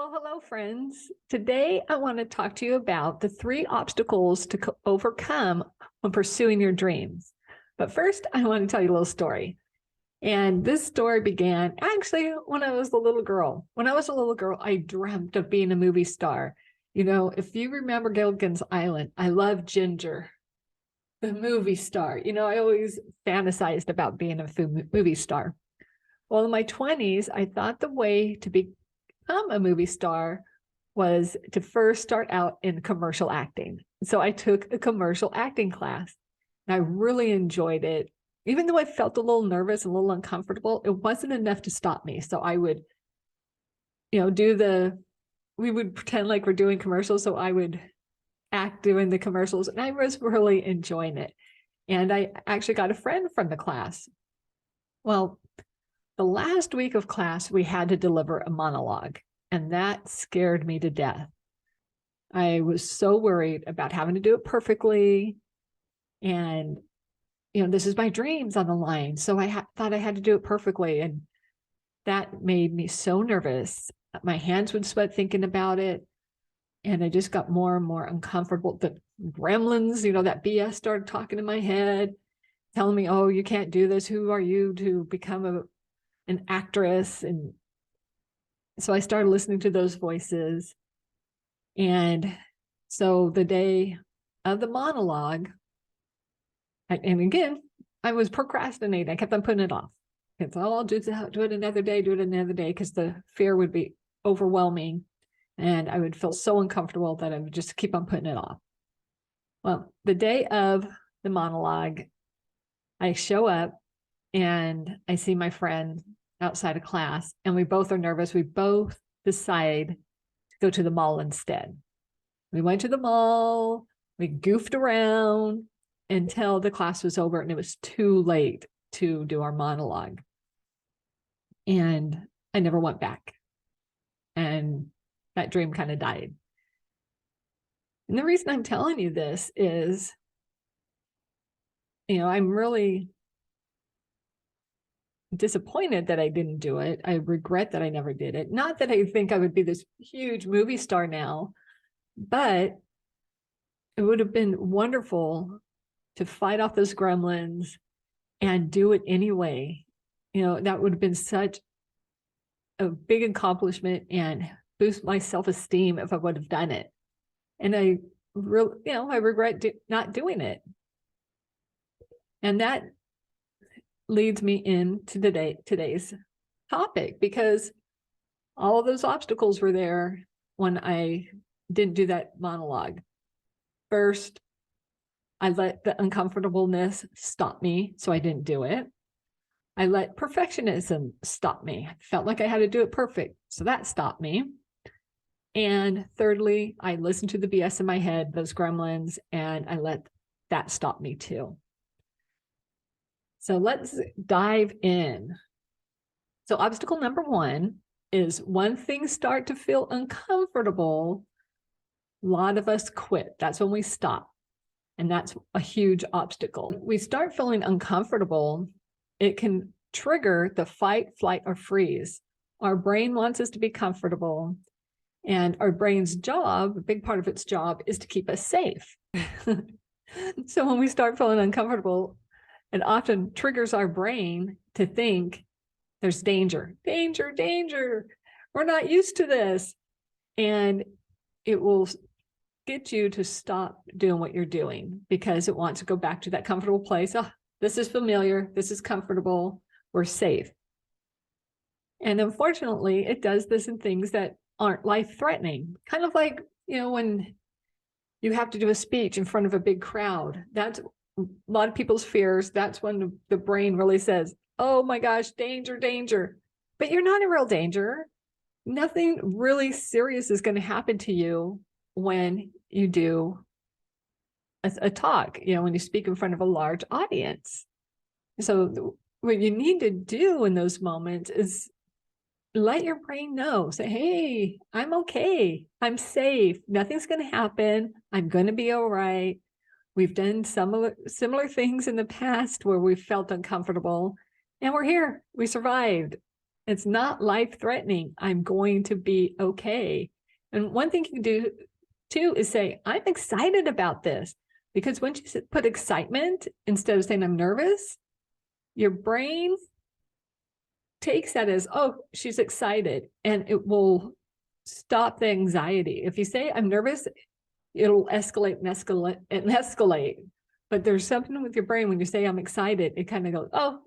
Well, hello, friends. Today, I want to talk to you about the 3 obstacles to overcome when pursuing your dreams. But first, I want to tell you a little story. And this story began actually when I was a little girl. When I was a little girl, I dreamt of being a movie star. You know, if you remember Gilligan's Island, I love Ginger, the movie star. You know, I always fantasized about being a movie star. Well, in my 20s, I thought the way to become a movie star was to first start out in commercial acting. So I took a commercial acting class and I really enjoyed it. Even though I felt a little nervous, a little uncomfortable, it wasn't enough to stop me. So I would, we would pretend like we're doing commercials. So I would act doing the commercials and I was really enjoying it. And I actually got a friend from the class. Well, the last week of class, we had to deliver a monologue, and that scared me to death. I was so worried about having to do it perfectly. And, this is my dreams on the line. So I thought I had to do it perfectly. And that made me so nervous. My hands would sweat thinking about it. And I just got more and more uncomfortable. The gremlins, that BS started talking in my head, telling me, oh, you can't do this. Who are you to become an actress? And so I started listening to those voices. And so the day of the monologue, and again, I was procrastinating. I kept on putting it off. It's I'll do it another day, because the fear would be overwhelming. And I would feel so uncomfortable that I would just keep on putting it off. Well, the day of the monologue, I show up and I see my friend outside of class, and we both are nervous. We both decide to go to the mall instead. We went to the mall, we goofed around until the class was over and it was too late to do our monologue. And I never went back. And that dream kind of died. And the reason I'm telling you this is, I'm really disappointed that I didn't do it. I regret that I never did it. Not that I think I would be this huge movie star now, but it would have been wonderful to fight off those gremlins and do it anyway. That would have been such a big accomplishment and boost my self-esteem if I would have done it. And I really, I regret not doing it. And that leads me into today's topic, because all of those obstacles were there when I didn't do that monologue. First, I let the uncomfortableness stop me, so I didn't do it. I let perfectionism stop me. I felt like I had to do it perfect, so that stopped me. And thirdly, I listened to the BS in my head, those gremlins, and I let that stop me too. So let's dive in. So obstacle number 1 is when things start to feel uncomfortable, a lot of us quit. That's when we stop. And that's a huge obstacle. We start feeling uncomfortable, it can trigger the fight, flight, or freeze. Our brain wants us to be comfortable. And our brain's job, a big part of its job, is to keep us safe. So when we start feeling uncomfortable, it often triggers our brain to think there's danger, danger, danger. We're not used to this. And it will get you to stop doing what you're doing because it wants to go back to that comfortable place. Oh, this is familiar. This is comfortable. We're safe. And unfortunately, it does this in things that aren't life-threatening. Kind of like, when you have to do a speech in front of a big crowd. That's a lot of people's fears. That's when the brain really says, oh my gosh, danger, danger. But you're not in real danger. Nothing really serious is going to happen to you when you do a talk, when you speak in front of a large audience. So what you need to do in those moments is let your brain know, say, hey, I'm okay. I'm safe. Nothing's going to happen. I'm going to be all right. We've done similar things in the past where we felt uncomfortable and we're here. We survived. It's not life-threatening. I'm going to be okay. And one thing you can do too is say, I'm excited about this. Because once you put excitement instead of saying I'm nervous, your brain takes that as, oh, she's excited, and it will stop the anxiety. If you say I'm nervous, it'll escalate and escalate and escalate. But there's something with your brain when you say I'm excited, it kind of goes, oh,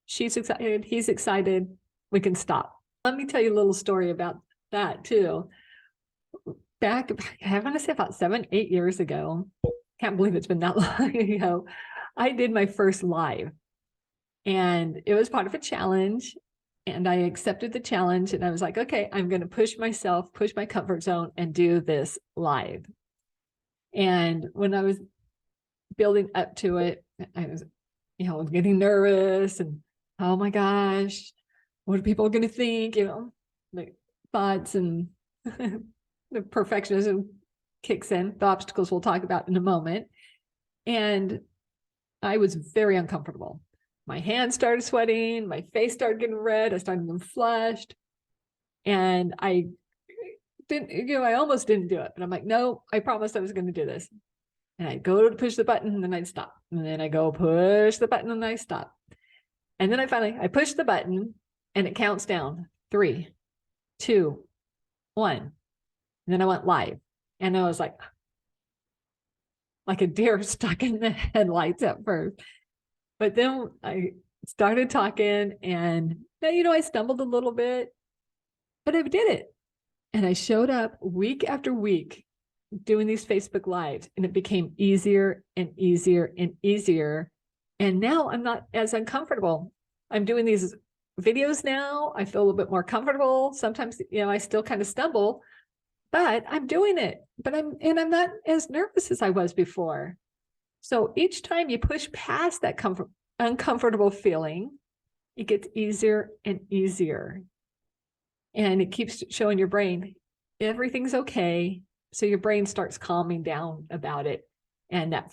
she's excited, he's excited, we can stop. Let me tell you a little story about that too. Back, I want to say about 7-8 years ago, can't believe it's been that long ago, I did my first live. And it was part of a challenge. And I accepted the challenge. And I was like, okay, I'm going to push myself, push my comfort zone, and do this live. And when I was building up to it, I was, getting nervous and, oh my gosh, what are people going to think? The thoughts and the perfectionism kicks in, the obstacles we'll talk about in a moment. And I was very uncomfortable. My hands started sweating, my face started getting red, I started getting flushed. And I didn't, I almost didn't do it, but I'm like, no, I promised I was going to do this. And I go to push the button, and then I'd stop. And then I go push the button, and I stop. And then I push the button, and it counts down 3, 2, 1. And then I went live. And I was like a deer stuck in the headlights at first. But then I started talking, and I stumbled a little bit, but I did it. And I showed up week after week doing these Facebook Lives, and it became easier and easier and easier. And now I'm not as uncomfortable. I'm doing these videos now. I feel a little bit more comfortable. Sometimes, I still kind of stumble, but I'm doing it. But I'm not as nervous as I was before. So each time you push past that uncomfortable feeling, it gets easier and easier. And it keeps showing your brain, everything's okay. So your brain starts calming down about it. And that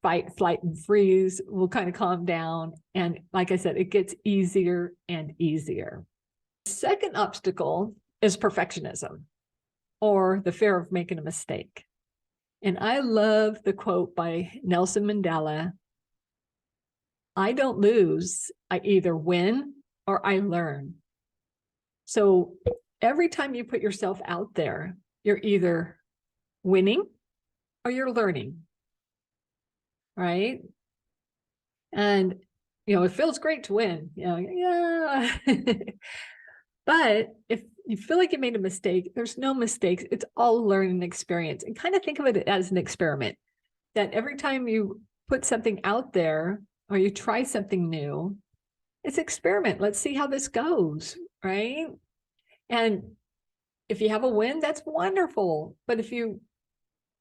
fight, flight, and freeze will kind of calm down. And like I said, it gets easier and easier. The second obstacle is perfectionism, or the fear of making a mistake. And I love the quote by Nelson Mandela: I don't lose, I either win or I learn. So every time you put yourself out there, you're either winning or you're learning, right? And, it feels great to win, yeah. But if you feel like you made a mistake, there's no mistakes. It's all learning experience. And kind of think of it as an experiment, that every time you put something out there or you try something new, it's experiment. Let's see how this goes, right? And if you have a win, that's wonderful. But if you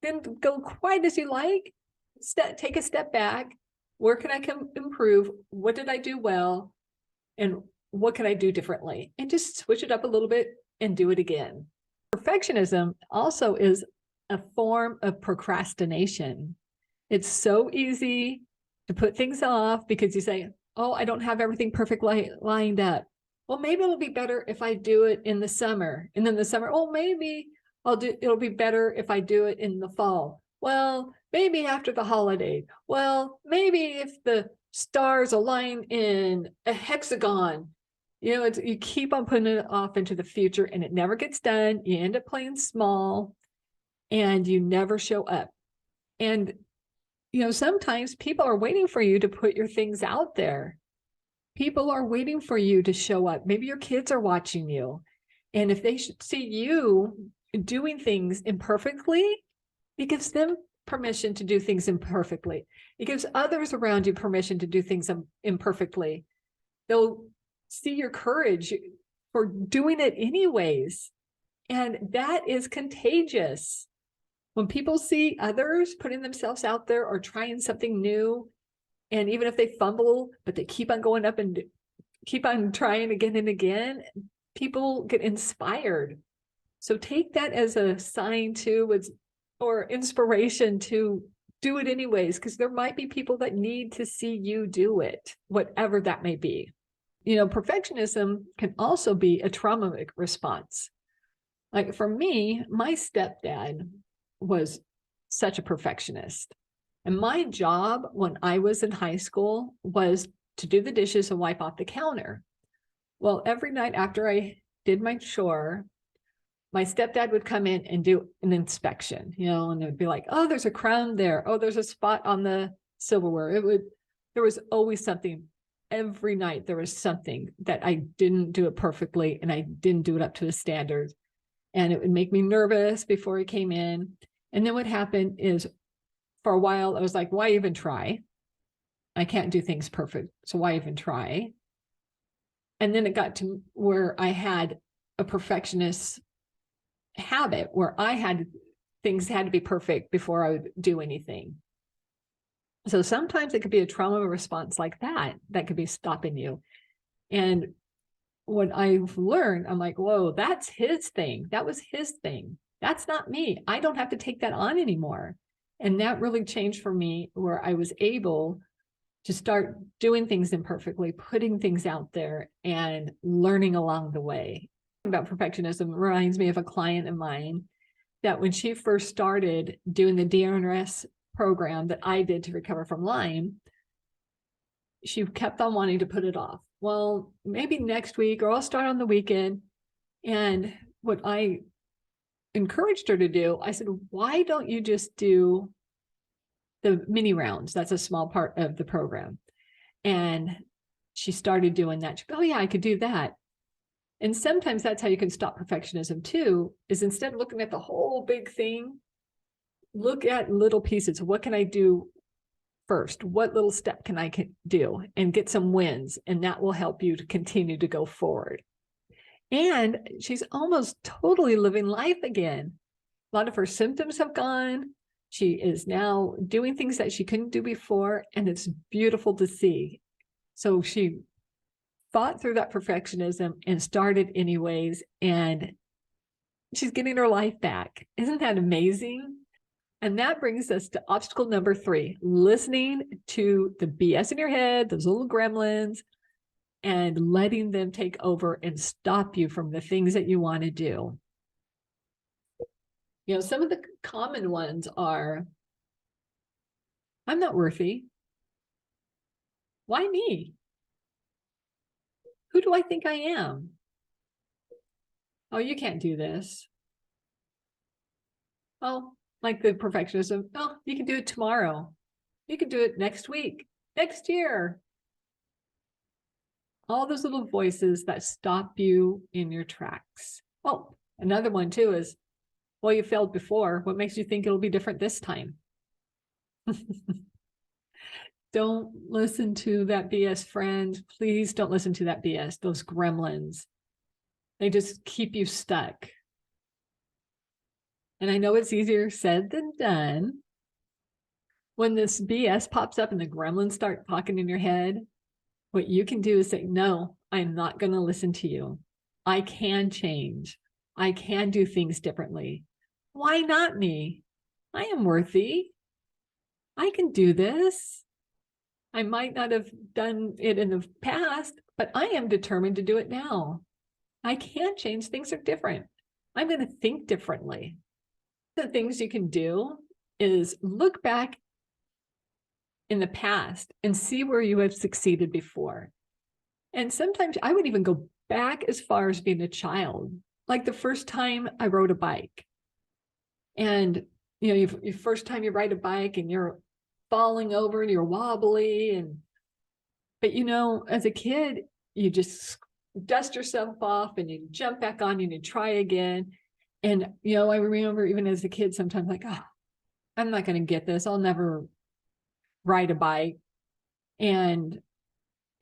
didn't go quite as you like, take a step back. Where can I improve? What did I do well? And what can I do differently? And just switch it up a little bit and do it again. Perfectionism also is a form of procrastination. It's so easy to put things off because you say, oh, I don't have everything perfectly lined up. Well, maybe it'll be better if I do it in the summer. And then the summer, oh, maybe it'll be better if I do it in the fall. Well, maybe after the holiday. Well, maybe if the stars align in a hexagon. You keep on putting it off into the future, and it never gets done. You end up playing small, and you never show up. And, sometimes people are waiting for you to put your things out there. People are waiting for you to show up. Maybe your kids are watching you. And if they should see you doing things imperfectly, it gives them permission to do things imperfectly. It gives others around you permission to do things imperfectly. They'll see your courage for doing it anyways. And that is contagious. When people see others putting themselves out there or trying something new, and even if they fumble, but they keep on going up and keep on trying again and again, people get inspired. So take that as a sign too, or inspiration to do it anyways, because there might be people that need to see you do it, whatever that may be. perfectionism can also be a trauma response. Like for me, my stepdad was such a perfectionist. And my job when I was in high school was to do the dishes and wipe off the counter. Well, every night after I did my chore, my stepdad would come in and do an inspection, and it would be like, oh, there's a crumb there. Oh, there's a spot on the silverware. There was always something. Every night there was something that I didn't do it perfectly and I didn't do it up to the standards. And it would make me nervous before he came in. And then what happened is for a while, I was like, why even try? I can't do things perfect. So why even try? And then it got to where I had a perfectionist habit where things had to be perfect before I would do anything. So sometimes it could be a trauma response like that could be stopping you. And what I've learned, I'm like, whoa, that's his thing. That was his thing. That's not me. I don't have to take that on anymore. And that really changed for me, where I was able to start doing things imperfectly, putting things out there and learning along the way. About perfectionism reminds me of a client of mine that when she first started doing the DNRS program that I did to recover from Lyme, she kept on wanting to put it off. Well, maybe next week, or I'll start on the weekend. And what I encouraged her to do, I said, why don't you just do the mini rounds? That's a small part of the program. And she started doing that. She goes, oh yeah, I could do that. And sometimes that's how you can stop perfectionism too, is instead of looking at the whole big thing, look at little pieces. What can I do first? What little step can I do and get some wins? And that will help you to continue to go forward. And she's almost totally living life again. A lot of her symptoms have gone. She is now doing things that she couldn't do before, and it's beautiful to see. So she fought through that perfectionism and started anyways, and she's getting her life back. Isn't that amazing? And that brings us to obstacle number 3, listening to the BS in your head, those little gremlins, and letting them take over and stop you from the things that you want to do. Some of the common ones are, I'm not worthy. Why me? Who do I think I am? Oh, you can't do this. Oh, like the perfectionism. Oh, you can do it tomorrow. You can do it next week, next year. All those little voices that stop you in your tracks. Oh, another one too is, well, you failed before. What makes you think it'll be different this time? Don't listen to that BS, friend. Please don't listen to that BS, those gremlins. They just keep you stuck. And I know it's easier said than done. When this BS pops up and the gremlins start talking in your head, what you can do is say, no, I'm not going to listen to you. I can change. I can do things differently. Why not me? I am worthy. I can do this. I might not have done it in the past, but I am determined to do it now. I can change. Things are different. I'm going to think differently. The things you can do is look back in the past and see where you have succeeded before. And sometimes I would even go back as far as being a child, like the first time I rode a bike. And, your first time you ride a bike and you're falling over and you're wobbly. But, as a kid, you just dust yourself off and you jump back on and you try again. And, I remember even as a kid, sometimes like, oh, I'm not going to get this. I'll never ride a bike. And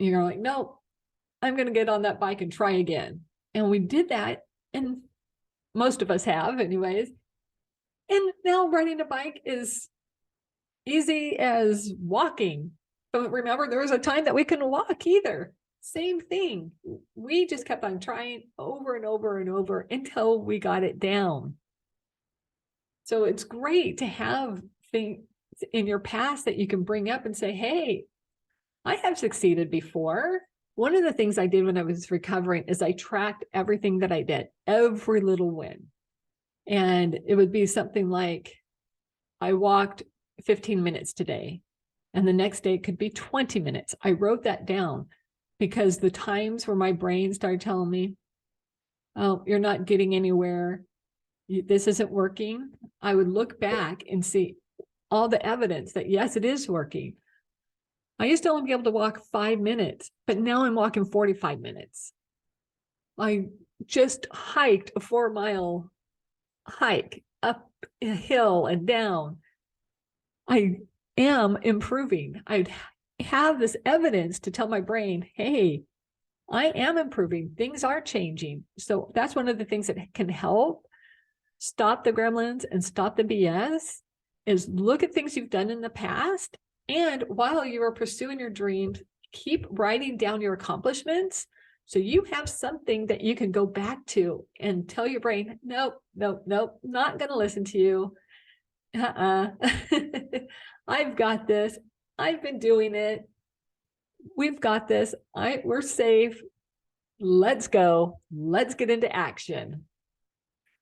you're like, no, I'm going to get on that bike and try again. And we did that. And most of us have anyways. And now riding a bike is easy as walking. But remember, there was a time that we couldn't walk either. Same thing. We just kept on trying over and over and over until we got it down. So it's great to have things in your past that you can bring up and say, hey, I have succeeded before. One of the things I did when I was recovering is I tracked everything that I did, every little win. And it would be something like, I walked 15 minutes today, and the next day it could be 20 minutes. I wrote that down because the times where my brain started telling me, oh, you're not getting anywhere, this isn't working, I would look back and see all the evidence that yes, it is working. I used to only be able to walk 5 minutes, but now I'm walking 45 minutes. I just hiked a 4-mile hike up a hill and down. I am improving. I have this evidence to tell my brain, hey, I am improving. Things are changing. So that's one of the things that can help stop the gremlins and stop the BS is look at things you've done in the past. And while you are pursuing your dreams, keep writing down your accomplishments. So you have something that you can go back to and tell your brain, nope, nope, nope, not going to listen to you. I've got this. I've been doing it. We've got this. We're safe. Let's go. Let's get into action.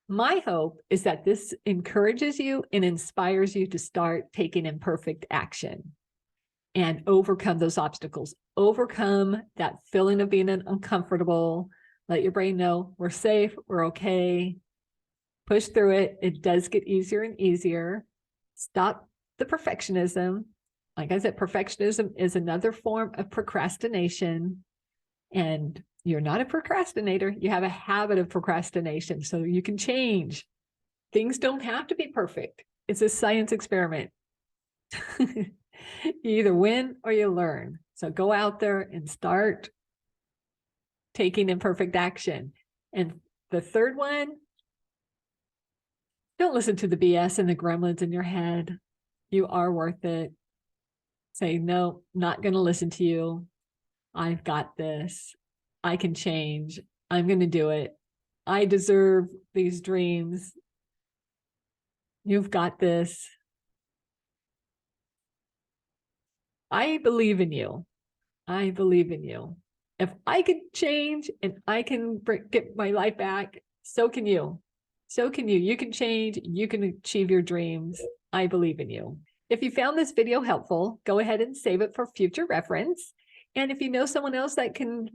My hope is that this encourages you and inspires you to start taking imperfect action and overcome those obstacles, overcome that feeling of being uncomfortable. Let your brain know we're safe, we're okay. Push through it. It does get easier and easier. Stop the perfectionism. Like I said, perfectionism is another form of procrastination. And you're not a procrastinator. You have a habit of procrastination. So you can change. Things don't have to be perfect. It's a science experiment. You either win or you learn. So go out there and start taking imperfect action. And the third one, don't listen to the BS and the gremlins in your head. You are worth it. Say, no, not going to listen to you. I've got this. I can change. I'm going to do it. I deserve these dreams. You've got this. I believe in you. I believe in you. If I can change and I can get my life back, so can you. So can you. You can change. You can achieve your dreams. I believe in you. If you found this video helpful, go ahead and save it for future reference. And if you know someone else that can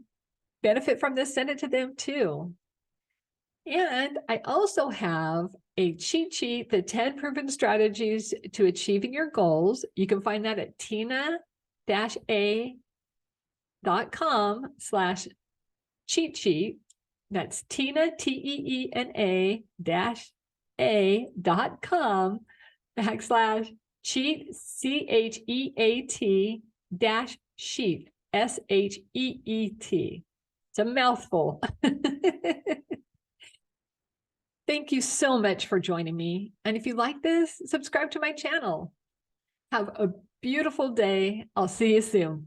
benefit from this, send it to them too. And I also have a cheat sheet, the 10 proven strategies to achieving your goals. You can find that at teena-a.com/cheat sheet. That's Teena, TEENA.com/cheat, CHEAT SHEET. It's a mouthful. Thank you so much for joining me. And if you like this, subscribe to my channel. Have a beautiful day. I'll see you soon.